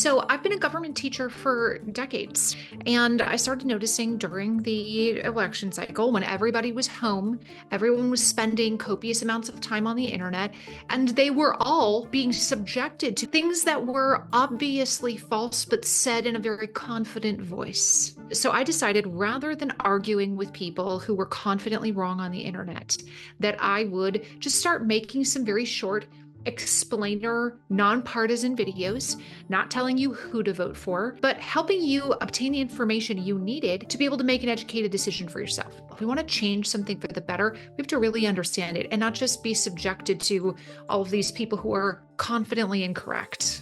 So I've been a government teacher for decades, and I started noticing during the election cycle when everybody was home, everyone was spending copious amounts of time on the internet, and they were all being subjected to things that were obviously false but said in a very confident voice. So I decided rather than arguing with people who were confidently wrong on the internet, that I would just start making some very short explainer, nonpartisan videos, not telling you who to vote for, but helping you obtain the information you needed to be able to make an educated decision for yourself. If we want to change something for the better, we have to really understand it and not just be subjected to all of these people who are confidently incorrect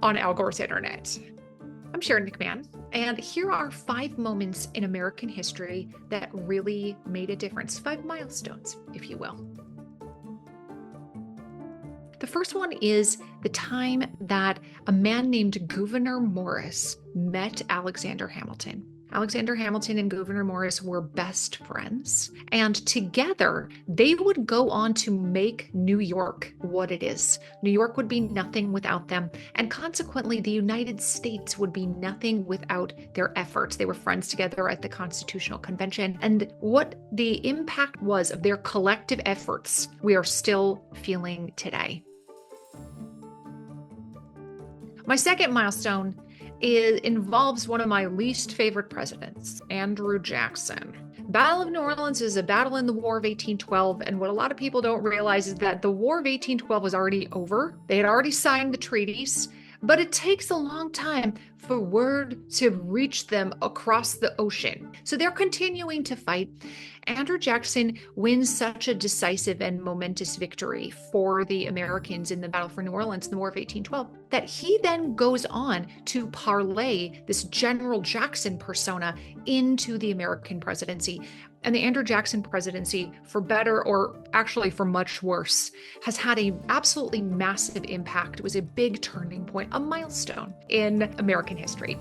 on Al Gore's internet. I'm Sharon McMahon, and here are 5 moments in American history that really made a difference. 5 milestones, if you will. The first one is the time that a man named Gouverneur Morris met Alexander Hamilton. Alexander Hamilton and Gouverneur Morris were best friends, and together they would go on to make New York what it is. New York would be nothing without them, and consequently, the United States would be nothing without their efforts. They were friends together at the Constitutional Convention, and what the impact was of their collective efforts, we are still feeling today. My second milestone involves one of my least favorite presidents, Andrew Jackson. Battle of New Orleans is a battle in the War of 1812, and what a lot of people don't realize is that the War of 1812 was already over. They had already signed the treaties, but it takes a long time for word to reach them across the ocean. So they're continuing to fight. Andrew Jackson wins such a decisive and momentous victory for the Americans in the Battle for New Orleans in the War of 1812 that he then goes on to parlay this General Jackson persona into the American presidency. And the Andrew Jackson presidency, for better or actually for much worse, has had an absolutely massive impact. It was a big turning point, a milestone in American history.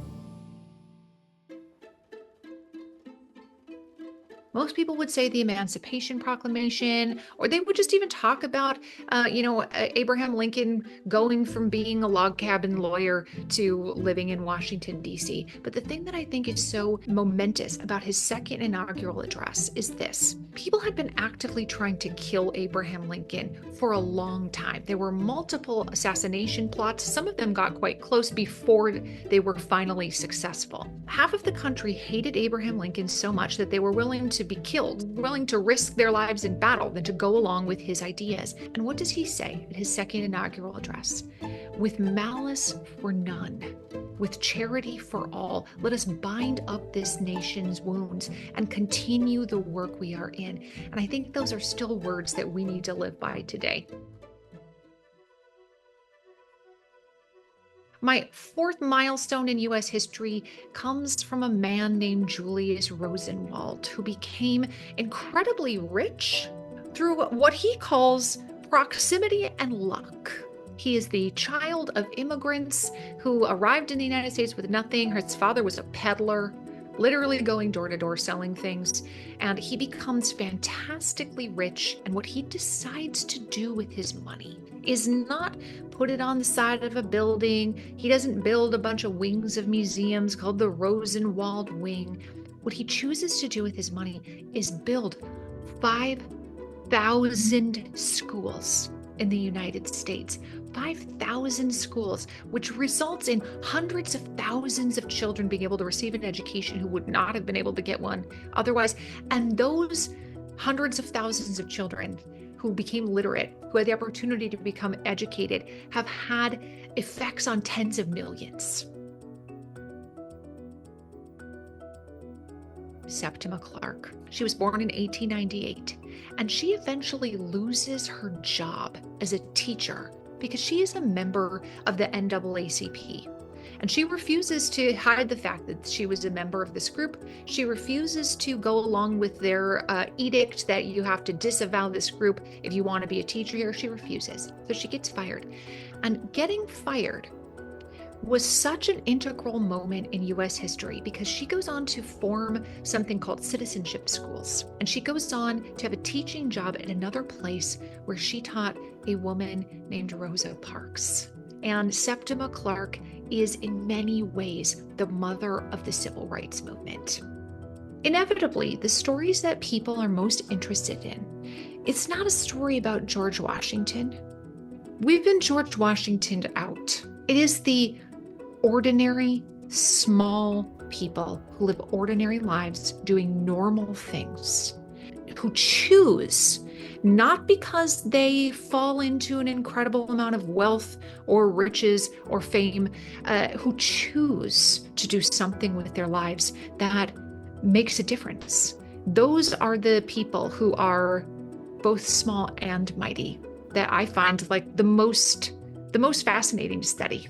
Most people would say the Emancipation Proclamation, or they would just even talk about, Abraham Lincoln going from being a log cabin lawyer to living in Washington, D.C. But the thing that I think is so momentous about his second inaugural address is this. People had been actively trying to kill Abraham Lincoln for a long time. There were multiple assassination plots. Some of them got quite close before they were finally successful. Half of the country hated Abraham Lincoln so much that they were willing to be killed, willing to risk their lives in battle than to go along with his ideas. And what does he say in his second inaugural address? With malice for none, with charity for all, let us bind up this nation's wounds and continue the work we are in. And I think those are still words that we need to live by today. My 4th milestone in U.S. history comes from a man named Julius Rosenwald, who became incredibly rich through what he calls proximity and luck. He is the child of immigrants who arrived in the United States with nothing. His father was a peddler, literally going door to door selling things, and he becomes fantastically rich. And what he decides to do with his money is not put it on the side of a building. He doesn't build a bunch of wings of museums called the Rosenwald Wing. What he chooses to do with his money is build 5,000 schools in the United States. 5,000 schools, which results in hundreds of thousands of children being able to receive an education who would not have been able to get one otherwise. And those hundreds of thousands of children who became literate, who had the opportunity to become educated, have had effects on tens of millions. Septima Clark. She was born in 1898, and she eventually loses her job as a teacher because she is a member of the NAACP. And she refuses to hide the fact that she was a member of this group. She refuses to go along with their edict that you have to disavow this group if you want to be a teacher here. She refuses. So she gets fired. And getting fired was such an integral moment in U.S. history because she goes on to form something called citizenship schools. And she goes on to have a teaching job at another place where she taught a woman named Rosa Parks. And Septima Clark is in many ways the mother of the civil rights movement. Inevitably, the stories that people are most interested in, it's not a story about George Washington. We've been George Washingtoned out. It is the ordinary, small people who live ordinary lives doing normal things, who choose, not because they fall into an incredible amount of wealth or riches or fame, who choose to do something with their lives that makes a difference. Those are the people who are both small and mighty that I find like the most fascinating to study.